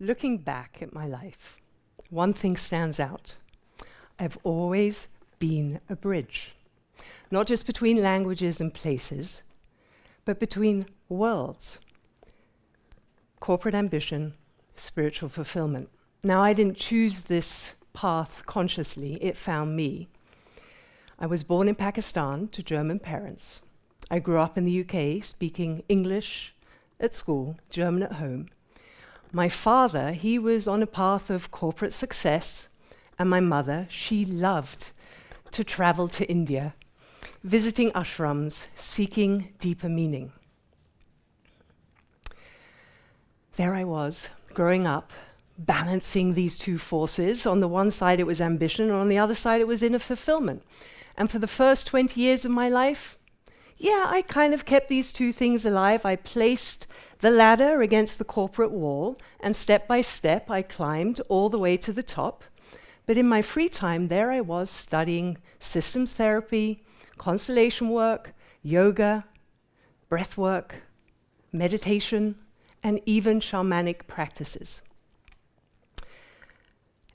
Looking back at my life, one thing stands out. I've always been a bridge, not just between languages and places, but between worlds. Corporate ambition, spiritual fulfillment. Now, I didn't choose this path consciously, it found me. I was born in Pakistan to German parents. I grew up in the UK, speaking English at school, German at home. My father, he was on a path of corporate success, and my mother, she loved to travel to India, visiting ashrams, seeking deeper meaning. There I was, growing up, balancing these two forces. On the one side it was ambition, and on the other side it was inner fulfillment. And for the first 20 years of my life, I kind of kept these two things alive. I placed the ladder against the corporate wall, and step by step I climbed all the way to the top. But in my free time, there I was studying systems therapy, constellation work, yoga, breath work, meditation, and even shamanic practices.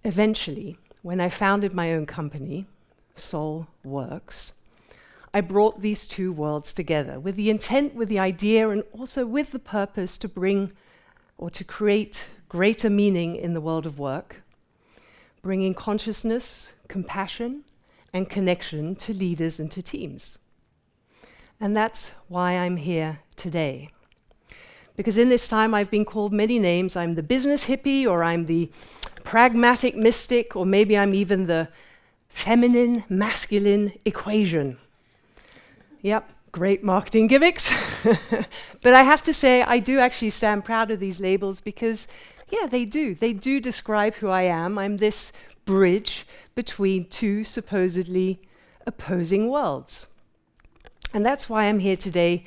Eventually, when I founded my own company, Soul Works, I brought these two worlds together with the intent, with the idea, and also with the purpose to bring or to create greater meaning in the world of work, bringing consciousness, compassion, and connection to leaders and to teams. And that's why I'm here today. Because in this time I've been called many names. I'm the business hippie, or I'm the pragmatic mystic, or maybe I'm even the feminine masculine equation. Yep, great marketing gimmicks. But I have to say, I do actually stand proud of these labels because, they do describe who I am. I'm this bridge between two supposedly opposing worlds. And that's why I'm here today,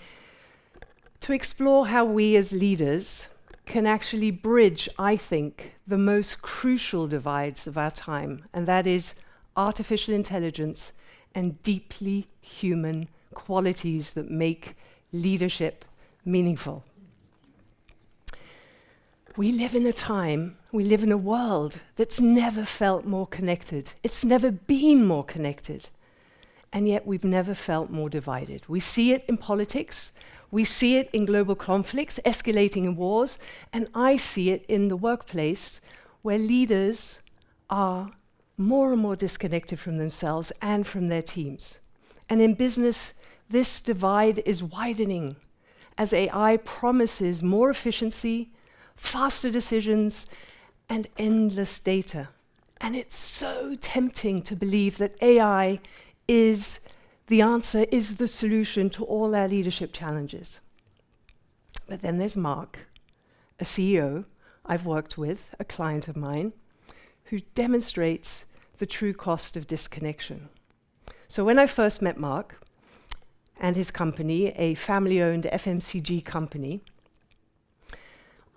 to explore how we as leaders can actually bridge, I think, the most crucial divides of our time, and that is artificial intelligence and deeply human qualities that make leadership meaningful. We live in a world that's never felt more connected. It's never been more connected. And yet we've never felt more divided. We see it in politics, we see it in global conflicts, escalating in wars, and I see it in the workplace where leaders are more and more disconnected from themselves and from their teams. And in business, this divide is widening as AI promises more efficiency, faster decisions, and endless data. And it's so tempting to believe that AI is the answer, is the solution to all our leadership challenges. But then there's Mark, a CEO I've worked with, a client of mine, who demonstrates the true cost of disconnection. So when I first met Mark and his company, a family-owned FMCG company,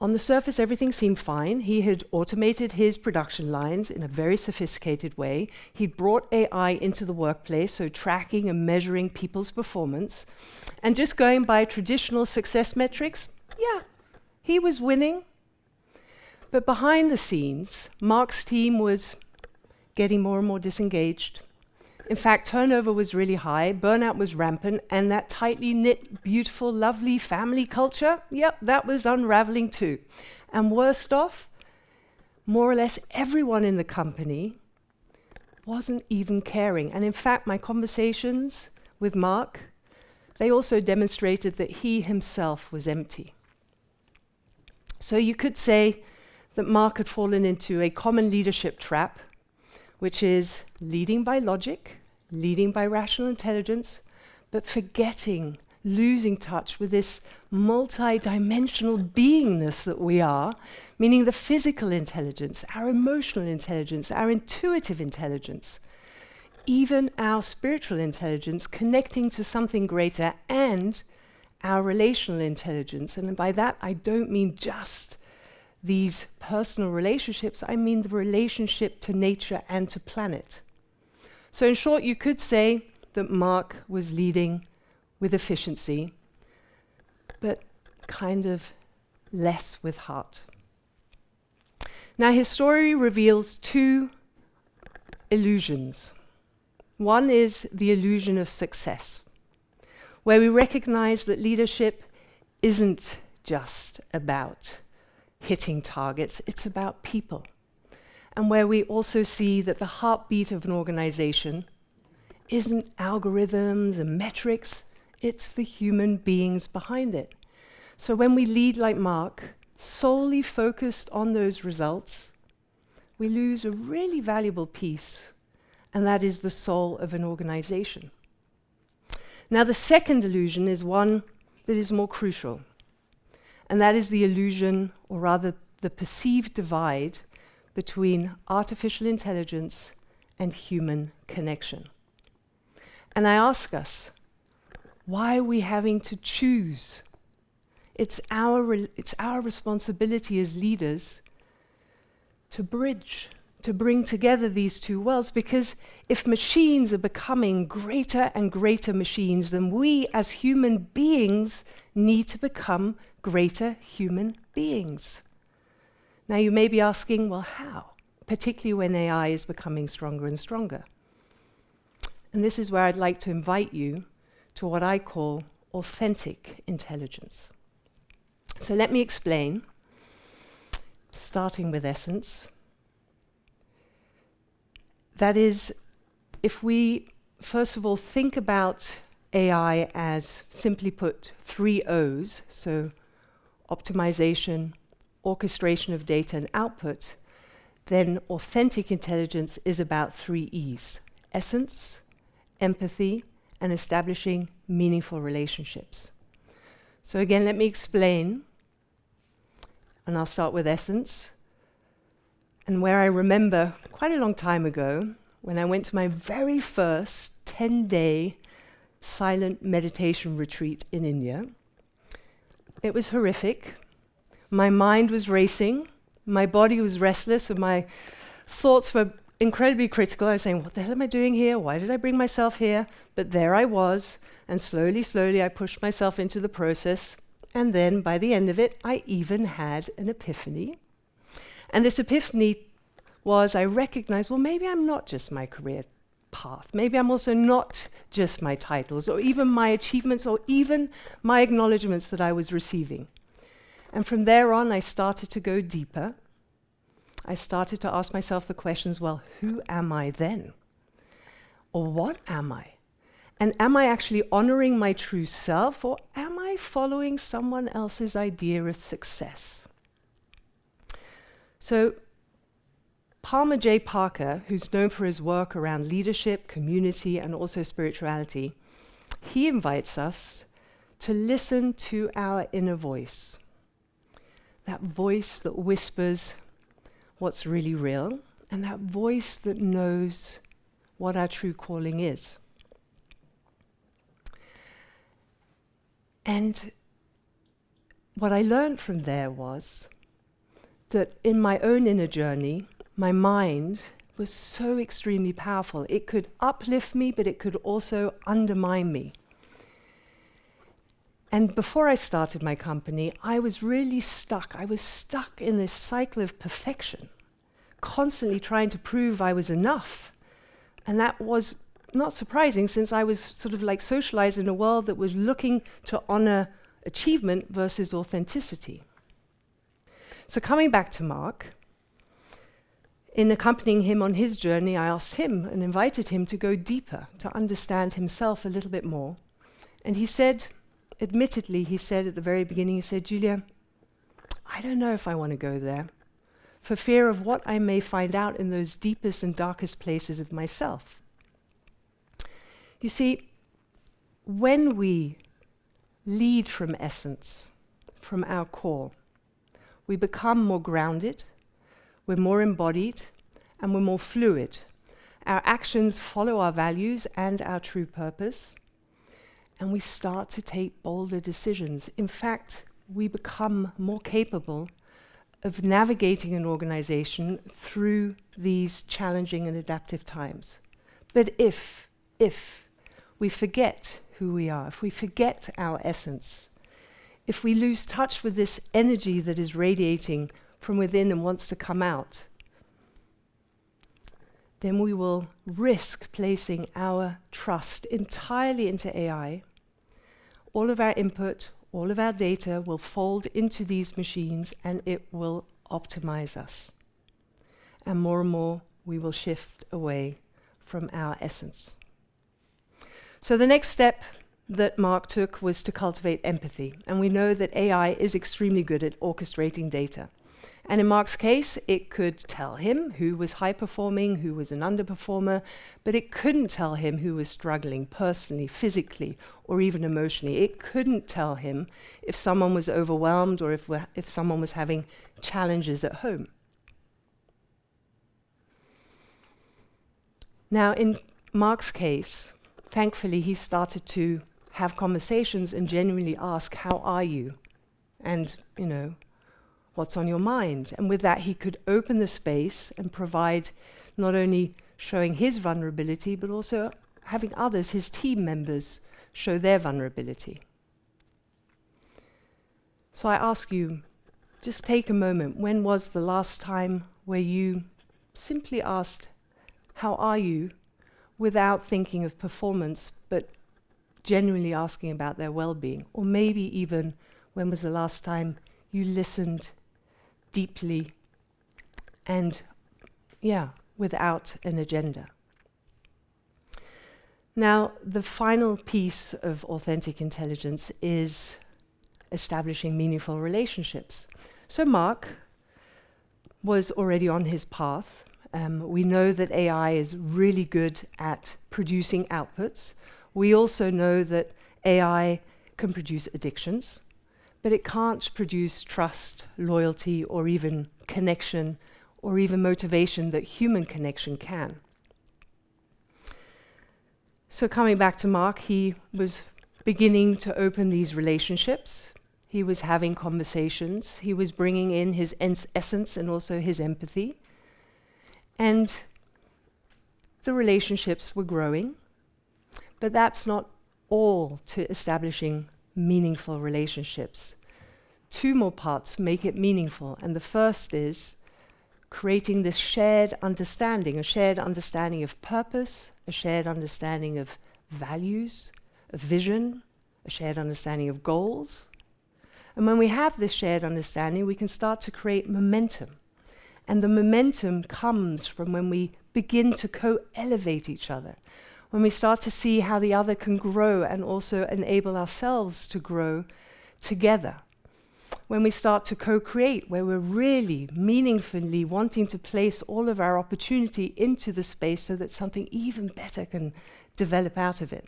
on the surface, everything seemed fine. He had automated his production lines in a very sophisticated way. He'd brought AI into the workplace, so tracking and measuring people's performance. And just going by traditional success metrics, he was winning. But behind the scenes, Mark's team was getting more and more disengaged. In fact, turnover was really high, burnout was rampant, and that tightly knit, beautiful, lovely family culture, that was unraveling too. And worst off, more or less everyone in the company wasn't even caring. And in fact, my conversations with Mark, they also demonstrated that he himself was empty. So you could say that Mark had fallen into a common leadership trap, which is leading by logic, leading by rational intelligence, but forgetting, losing touch with this multi-dimensional beingness that we are, meaning the physical intelligence, our emotional intelligence, our intuitive intelligence, even our spiritual intelligence connecting to something greater, and our relational intelligence. And by that, I don't mean just these personal relationships, I mean the relationship to nature and to planet. So in short, you could say that Mark was leading with efficiency, but kind of less with heart. Now, his story reveals two illusions. One is the illusion of success, where we recognize that leadership isn't just about hitting targets, it's about people. And where we also see that the heartbeat of an organization isn't algorithms and metrics, it's the human beings behind it. So when we lead like Mark, solely focused on those results, we lose a really valuable piece, and that is the soul of an organization. Now, the second illusion is one that is more crucial, and that is the illusion, or rather the perceived divide, between artificial intelligence and human connection. And I ask us, why are we having to choose? It's our responsibility as leaders to bridge, to bring together these two worlds, because if machines are becoming greater and greater machines, then we as human beings need to become greater human beings. Now you may be asking, well, how? Particularly when AI is becoming stronger and stronger. And this is where I'd like to invite you to what I call authentic intelligence. So let me explain, starting with essence. That is, if we first of all think about AI as, simply put, 3 O's, so optimization, orchestration of data and output, then authentic intelligence is about 3 E's: essence, empathy, and establishing meaningful relationships. So again, let me explain, and I'll start with essence. And where I remember quite a long time ago, when I went to my very first 10-day silent meditation retreat in India, it was horrific. My mind was racing, my body was restless, and my thoughts were incredibly critical. I was saying, what the hell am I doing here? Why did I bring myself here? But there I was, and slowly I pushed myself into the process, and then by the end of it, I even had an epiphany. And this epiphany was, I recognized, well, maybe I'm not just my career path. Maybe I'm also not just my titles, or even my achievements, or even my acknowledgements that I was receiving. And from there on, I started to go deeper. I started to ask myself the questions, well, who am I then? Or what am I? And am I actually honoring my true self, or am I following someone else's idea of success? So Palmer J. Parker, who's known for his work around leadership, community, and also spirituality, he invites us to listen to our inner voice. That voice that whispers what's really real, and that voice that knows what our true calling is. And what I learned from there was that in my own inner journey, my mind was so extremely powerful. It could uplift me, but it could also undermine me. And before I started my company, I was really stuck. I was stuck in this cycle of perfection, constantly trying to prove I was enough. And that was not surprising, since I was sort of like socialized in a world that was looking to honor achievement versus authenticity. So coming back to Mark, in accompanying him on his journey, I asked him and invited him to go deeper, to understand himself a little bit more. And he said, admittedly, he said at the very beginning, he said, Julia, I don't know if I want to go there, for fear of what I may find out in those deepest and darkest places of myself. You see, when we lead from essence, from our core, we become more grounded, we're more embodied, and we're more fluid. Our actions follow our values and our true purpose, and we start to take bolder decisions. In fact, we become more capable of navigating an organization through these challenging and adaptive times. But if we forget who we are, if we forget our essence, if we lose touch with this energy that is radiating from within and wants to come out, then we will risk placing our trust entirely into AI. All of our input, all of our data will fold into these machines and it will optimize us. And more, we will shift away from our essence. So the next step that Mark took was to cultivate empathy. And we know that AI is extremely good at orchestrating data. And in Mark's case, it could tell him who was high-performing, who was an underperformer, but it couldn't tell him who was struggling personally, physically, or even emotionally. It couldn't tell him if someone was overwhelmed or if someone was having challenges at home. Now, in Mark's case, thankfully, he started to have conversations and genuinely ask, how are you? And, what's on your mind? And with that, he could open the space and provide not only showing his vulnerability, but also having others, his team members, show their vulnerability. So I ask you, just take a moment. When was the last time where you simply asked, how are you, without thinking of performance, but genuinely asking about their well-being? Or maybe even, when was the last time you listened deeply and, without an agenda? Now, the final piece of authentic intelligence is establishing meaningful relationships. So Mark was already on his path. We know that AI is really good at producing outputs. We also know that AI can produce addictions, but it can't produce trust, loyalty, or even connection, or even motivation that human connection can. So coming back to Mark, he was beginning to open these relationships. He was having conversations. He was bringing in his essence and also his empathy. And the relationships were growing. But that's not all to establishing meaningful relationships. Two more parts make it meaningful. And the first is creating this shared understanding, a shared understanding of purpose, a shared understanding of values, a vision, a shared understanding of goals. And when we have this shared understanding, we can start to create momentum. And the momentum comes from when we begin to co-elevate each other, when we start to see how the other can grow and also enable ourselves to grow together. When we start to co-create, where we're really meaningfully wanting to place all of our opportunity into the space so that something even better can develop out of it.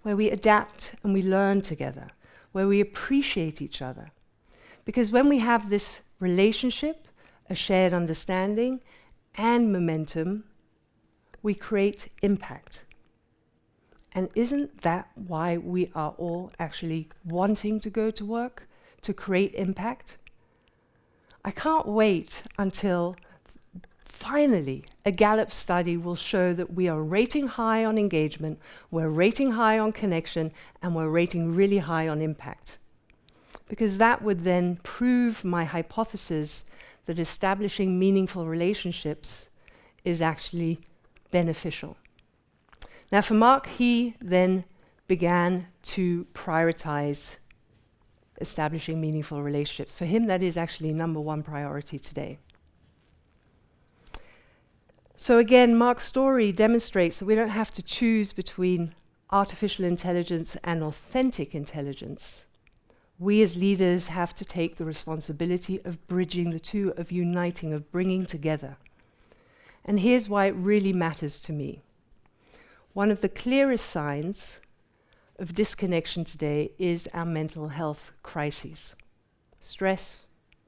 Where we adapt and we learn together, where we appreciate each other. Because when we have this relationship, a shared understanding, and momentum, we create impact. And isn't that why we are all actually wanting to go to work? To create impact? I can't wait until finally a Gallup study will show that we are rating high on engagement, we're rating high on connection, and we're rating really high on impact. Because that would then prove my hypothesis that establishing meaningful relationships is actually beneficial. Now for Mark, he then began to prioritize establishing meaningful relationships. For him, that is actually number one priority today. So again, Mark's story demonstrates that we don't have to choose between artificial intelligence and authentic intelligence. We as leaders have to take the responsibility of bridging the two, of uniting, of bringing together. And here's why it really matters to me. One of the clearest signs of disconnection today is our mental health crises. Stress,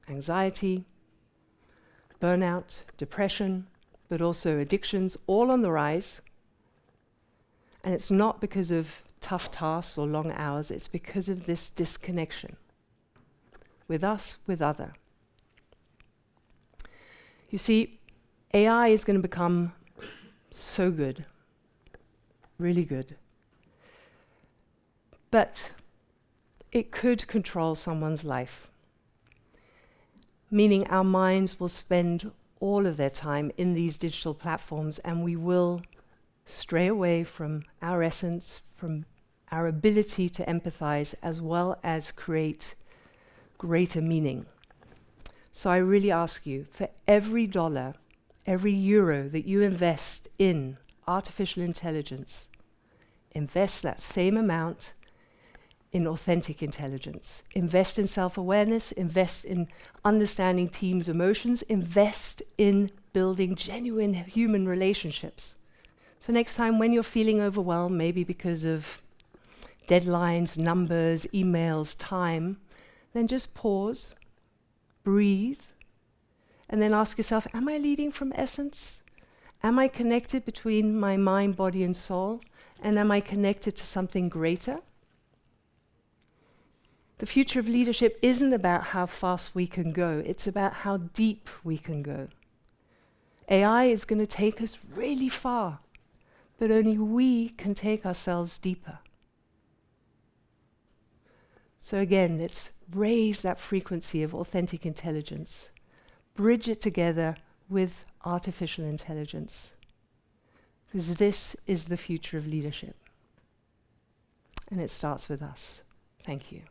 anxiety, burnout, depression, but also addictions, all on the rise. And it's not because of tough tasks or long hours, it's because of this disconnection with us, with other. You see, AI is going to become so good, really good. But it could control someone's life. meaning our minds will spend all of their time in these digital platforms, and we will stray away from our essence, from our ability to empathize, as well as create greater meaning. So I really ask you, for every dollar, every euro that you invest in artificial intelligence, invest that same amount in authentic intelligence. Invest in self-awareness, invest in understanding teams' emotions, invest in building genuine human relationships. So next time when you're feeling overwhelmed, maybe because of deadlines, numbers, emails, time, then just pause, breathe, and then ask yourself, am I leading from essence? Am I connected between my mind, body, and soul? And am I connected to something greater? The future of leadership isn't about how fast we can go, it's about how deep we can go. AI is going to take us really far, but only we can take ourselves deeper. So again, let's raise that frequency of authentic intelligence, bridge it together with artificial intelligence, because this is the future of leadership. And it starts with us. Thank you.